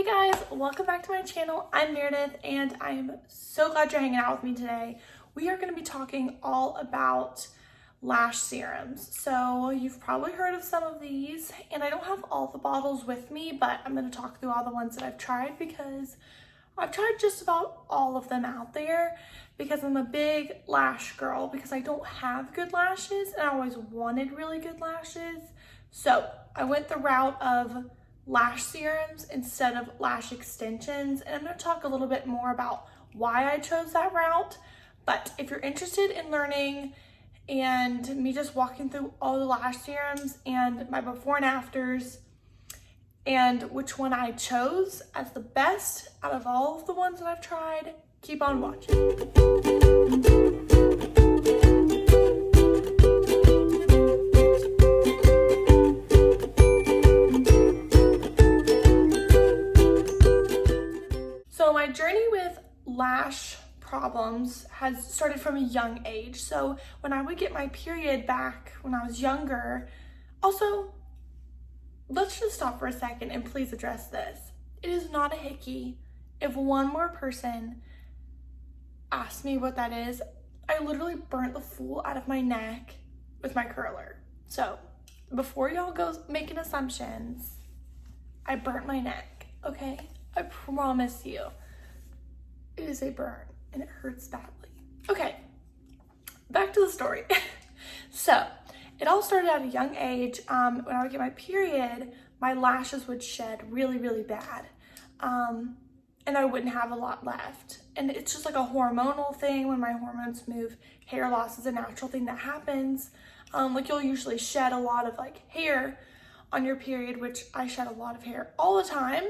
Hey guys, welcome back to my channel. I'm Meredith and I am so glad you're hanging out with me today. We are going to be talking all about lash serums. So you've probably heard of some of these, and I don't have all the bottles with me, but I'm going to talk through all the ones that I've tried because I've tried just about all of them out there because I'm a big lash girl because I don't have good lashes and I always wanted really good lashes. So I went the route of lash serums instead of lash extensions, and I'm going to talk a little bit more about why I chose that route. But if you're interested in learning and me just walking through all the lash serums and my before and afters and which one I chose as the best out of all of the ones that I've tried, keep on watching. My journey with lash problems has started from a young age. So when I would get my period back when I was younger, also, let's just stop for a second and please address this. It is not a hickey. If one more person asked me what that is, I literally burnt the fool out of my neck with my curler. So before y'all go making assumptions, I burnt my neck, okay? I promise you. It is a burn and it hurts badly. Okay, back to the story. So it all started at a young age. When I would get my period, my lashes would shed really, really bad. And I wouldn't have a lot left. And it's just like a hormonal thing. When my hormones move, hair loss is a natural thing that happens. Like you'll usually shed a lot of like hair on your period, which I shed a lot of hair all the time.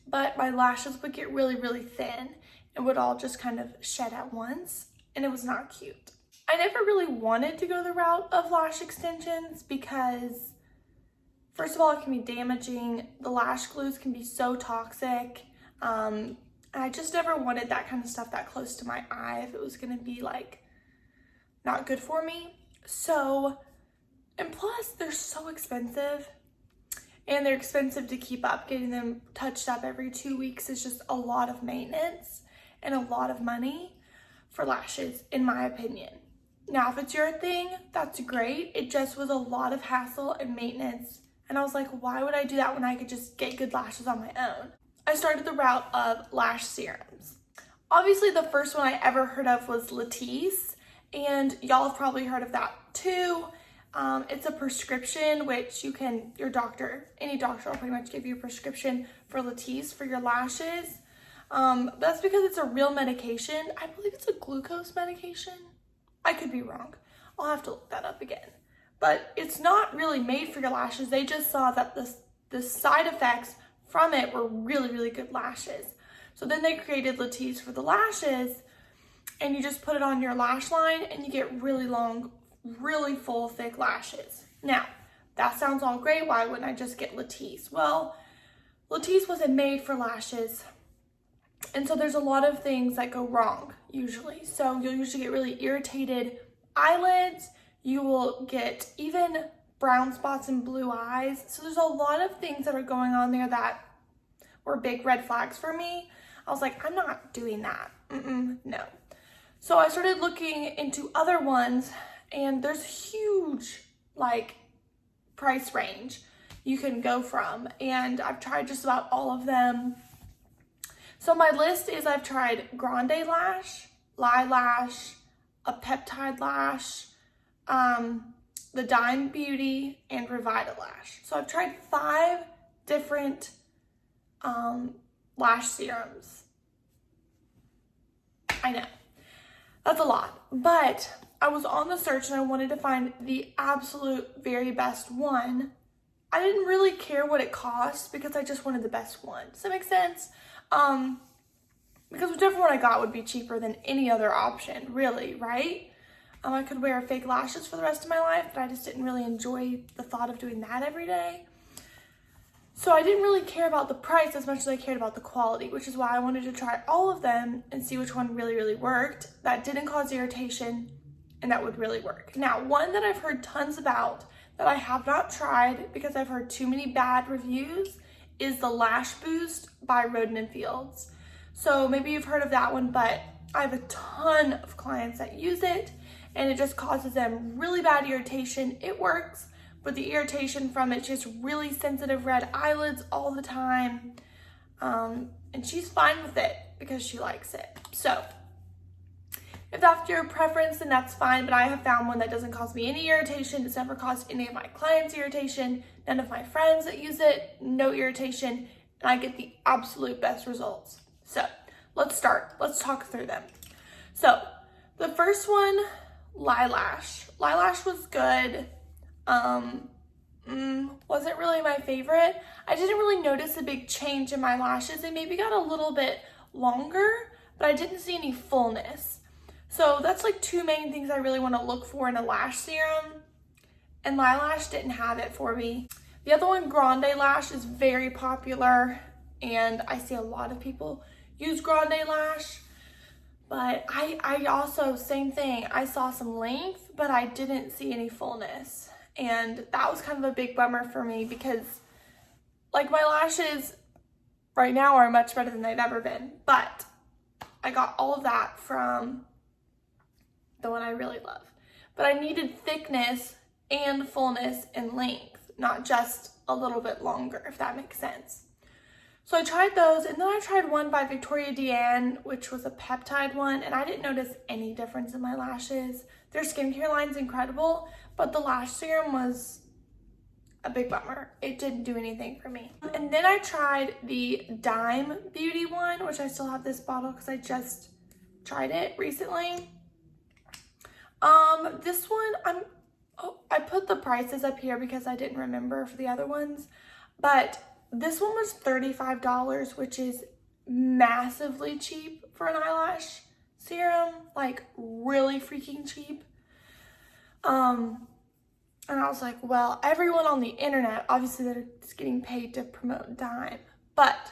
But my lashes would get really, really thin and would all just kind of shed at once, and it was not cute. I never really wanted to go the route of lash extensions because, first of all, it can be damaging. The lash glues can be so toxic. And I just never wanted that kind of stuff that close to my eye if it was going to be like not good for me. So, and plus they're so expensive. And they're expensive to keep up. Getting them touched up every 2 weeks is just a lot of maintenance and a lot of money for lashes, in my opinion. Now, if it's your thing, that's great. It just was a lot of hassle and maintenance. And I was like, why would I do that when I could just get good lashes on my own? I started the route of lash serums. Obviously, the first one I ever heard of was Latisse. And y'all have probably heard of that too. It's a prescription, which you can, your doctor, any doctor will pretty much give you a prescription for Latisse for your lashes. That's because it's a real medication. I believe it's a glucose medication. I could be wrong. I'll have to look that up again. But it's not really made for your lashes. They just saw that the side effects from it were really, really good lashes. So then they created Latisse for the lashes, and you just put it on your lash line and you get really long, really full, thick lashes. Now, that sounds all great. Why wouldn't I just get Latisse? Well, Latisse wasn't made for lashes. And so there's a lot of things that go wrong usually. So you'll usually get really irritated eyelids. You will get even brown spots and blue eyes. So there's a lot of things that are going on there that were big red flags for me. I was like, I'm not doing that. No. So I started looking into other ones, and there's huge like price range you can go from, and I've tried just about all of them. So my list is I've tried Grande Lash, Lilash, a Peptide Lash, the Dime Beauty, and Revitalash. So I've tried 5 different lash serums. I know, that's a lot, but I was on the search and I wanted to find the absolute very best one. I didn't really care what it cost because I just wanted the best one. Does that make sense? Because whichever one I got would be cheaper than any other option, really, right? I could wear fake lashes for the rest of my life, but I just didn't really enjoy the thought of doing that every day. So I didn't really care about the price as much as I cared about the quality, which is why I wanted to try all of them and see which one really, really worked, that didn't cause irritation, and that would really work. Now, one that I've heard tons about that I have not tried because I've heard too many bad reviews is the Lash Boost by Roden & Fields. So maybe you've heard of that one, but I have a ton of clients that use it, and it just causes them really bad irritation. It works, but the irritation from it, just really sensitive red eyelids all the time. And she's fine with it because she likes it. So if that's your preference, then that's fine, but I have found one that doesn't cause me any irritation. It's never caused any of my clients irritation, none of my friends that use it, no irritation, and I get the absolute best results. So let's start. Let's talk through them. So the first one, Lilash. Lilash was good. Wasn't really my favorite. I didn't really notice a big change in my lashes. They maybe got a little bit longer, but I didn't see any fullness. So that's like two main things I really want to look for in a lash serum, and Lilash didn't have it for me. The other one, Grande Lash, is very popular, and I see a lot of people use Grande Lash, but I also, same thing, I saw some length, but I didn't see any fullness, and that was kind of a big bummer for me because like my lashes right now are much better than they've ever been, but I got all of that from the one I really love. But I needed thickness and fullness and length, not just a little bit longer, if that makes sense. So I tried those, and then I tried one by Victoria Deanne, which was a peptide one, and I didn't notice any difference in my lashes. Their skincare line's incredible, but the lash serum was a big bummer. It didn't do anything for me. And then I tried the Dime Beauty one, which I still have this bottle because I just tried it recently. This one, I put the prices up here because I didn't remember for the other ones, but this one was $35, which is massively cheap for an eyelash serum, like really freaking cheap. And I was like, well, everyone on the internet, obviously they're just getting paid to promote Dime, but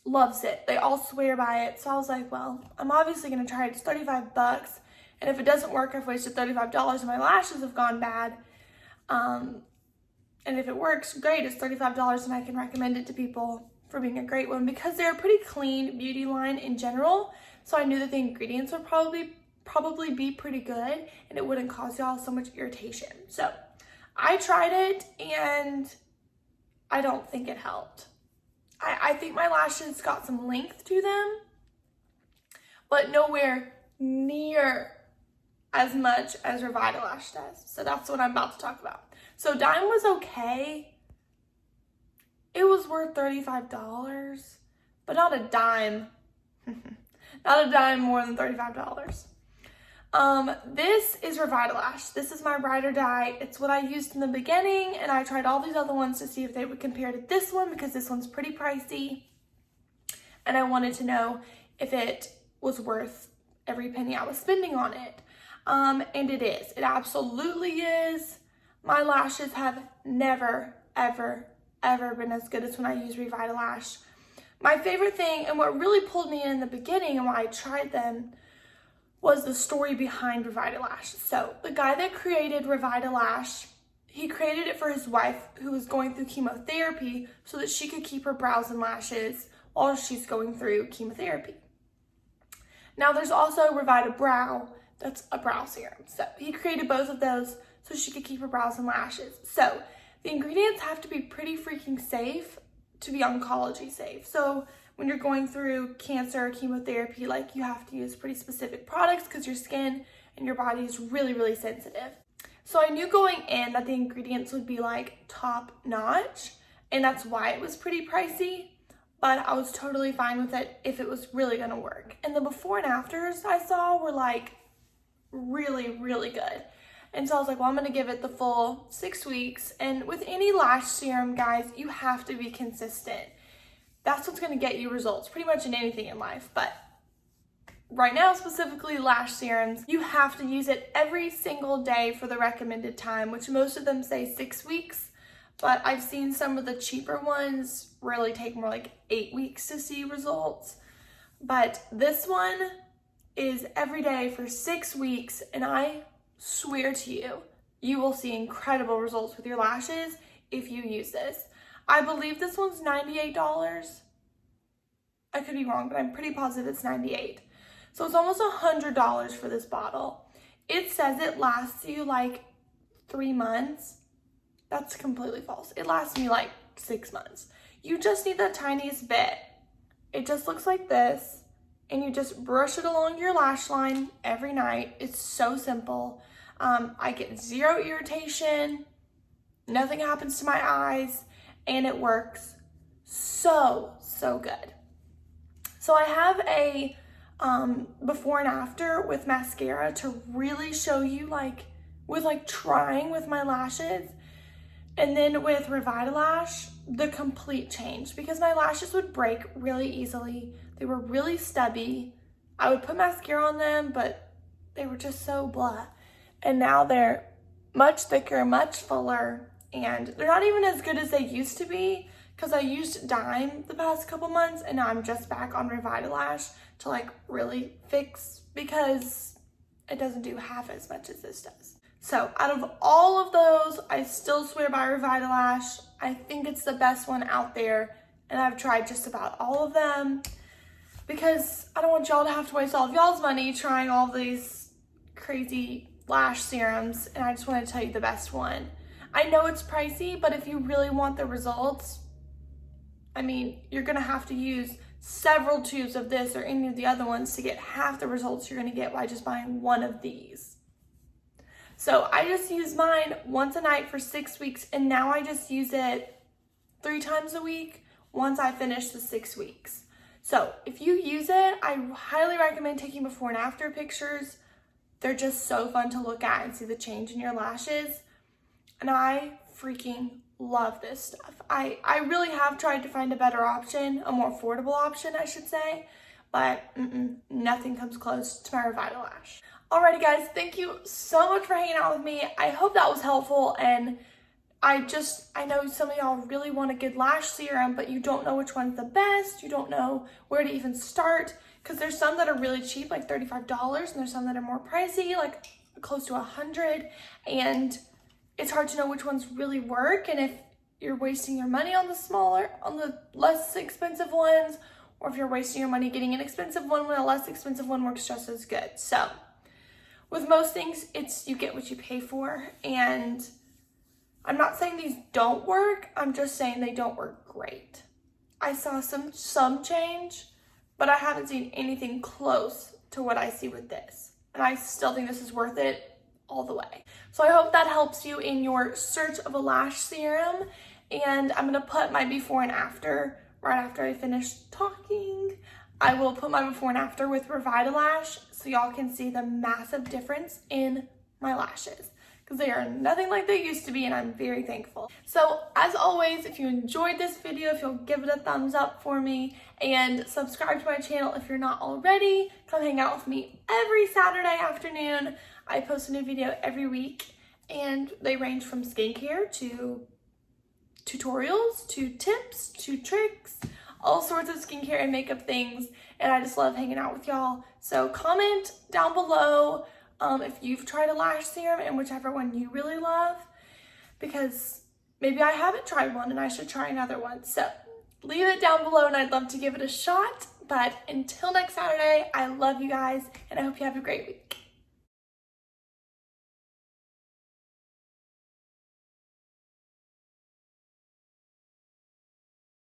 loves it. They all swear by it. So I was like, well, I'm obviously going to try it. It's $35. And if it doesn't work, I've wasted $35 and my lashes have gone bad. And if it works, great, it's $35 and I can recommend it to people for being a great one because they're a pretty clean beauty line in general. So I knew that the ingredients would probably be pretty good and it wouldn't cause y'all so much irritation. So I tried it and I don't think it helped. I think my lashes got some length to them, but nowhere near as much as Revitalash does. So that's what I'm about to talk about. So Dime was okay. It was worth $35, but not a dime. Not a dime more than $35. This is Revitalash. This is my ride or die. It's what I used in the beginning, and I tried all these other ones to see if they would compare to this one because this one's pretty pricey. And I wanted to know if it was worth every penny I was spending on it. And it is. It absolutely is. My lashes have never, ever, ever been as good as when I use Revitalash. My favorite thing, and what really pulled me in the beginning and why I tried them, was the story behind Revitalash. So the guy that created Revitalash, he created it for his wife who was going through chemotherapy so that she could keep her brows and lashes while she's going through chemotherapy. Now there's also Revita-Brow, that's a brow serum. So he created both of those so she could keep her brows and lashes. So the ingredients have to be pretty freaking safe to be oncology safe. So when you're going through cancer or chemotherapy, like you have to use pretty specific products because your skin and your body is really, really sensitive. So I knew going in that the ingredients would be like top notch, and that's why it was pretty pricey, but I was totally fine with it if it was really gonna work. And the before and afters I saw were like really, really good. And so I was like, well, I'm gonna give it the full 6 weeks. And with any lash serum, guys, you have to be consistent. That's what's gonna get you results pretty much in anything in life. But right now, specifically lash serums, you have to use it every single day for the recommended time, which most of them say 6 weeks. But I've seen some of the cheaper ones really take more like 8 weeks to see results. But this one is every day for 6 weeks, and I swear to you, you will see incredible results with your lashes if you use this. I believe this one's $98. I could be wrong, but I'm pretty positive it's $98. So it's almost $100 for this bottle. It says it lasts you like 3 months. That's completely false. It lasts me like 6 months. You just need the tiniest bit. It just looks like this, and you just brush it along your lash line every night. It's so simple. I get zero irritation. Nothing happens to my eyes, and it works so good. So I have a before and after with mascara to really show you with trying with my lashes, and then with Revitalash, the complete change, because my lashes would break really easily. They were really stubby. I would put mascara on them, but they were just so blah. And now they're much thicker, much fuller, and they're not even as good as they used to be, because I used Dime the past couple months, and now I'm just back on Revitalash to like really fix, because it doesn't do half as much as this does. So out of all of those, I still swear by Revitalash. I think it's the best one out there, and I've tried just about all of them, because I don't want y'all to have to waste all of y'all's money trying all these crazy lash serums, and I just want to tell you the best one. I know it's pricey, but if you really want the results, I mean, you're gonna have to use several tubes of this or any of the other ones to get half the results you're gonna get by just buying one of these. So I just use mine once a night for 6 weeks, and now I just use it 3 times a week once I finish the 6 weeks. So if you use it, I highly recommend taking before and after pictures. They're just so fun to look at and see the change in your lashes. And I freaking love this stuff. I really have tried to find a better option, a more affordable option, I should say, but nothing comes close to my Revitalash. Alrighty guys, thank you so much for hanging out with me. I hope that was helpful, and I know some of y'all really want a good lash serum, but you don't know which one's the best. You don't know where to even start, because there's some that are really cheap, like $35, and there's some that are more pricey, like close to $100, and it's hard to know which ones really work, and if you're wasting your money on the less expensive ones, or if you're wasting your money getting an expensive one when a less expensive one works just as good. So with most things, it's you get what you pay for, and I'm not saying these don't work, I'm just saying they don't work great. I saw some change, but I haven't seen anything close to what I see with this, and I still think this is worth it all the way. So I hope that helps you in your search of a lash serum, and I'm gonna put my before and after right after I finish talking. I will put my before and after with Revitalash so y'all can see the massive difference in my lashes, because they are nothing like they used to be, and I'm very thankful. So as always, if you enjoyed this video, if you'll give it a thumbs up for me and subscribe to my channel if you're not already, come hang out with me every Saturday afternoon. I post a new video every week, and they range from skincare to tutorials to tips to tricks, all sorts of skincare and makeup things, and I just love hanging out with y'all. So comment down below if you've tried a lash serum and whichever one you really love, because maybe I haven't tried one and I should try another one. So leave it down below, and I'd love to give it a shot. But until next Saturday, I love you guys, and I hope you have a great week.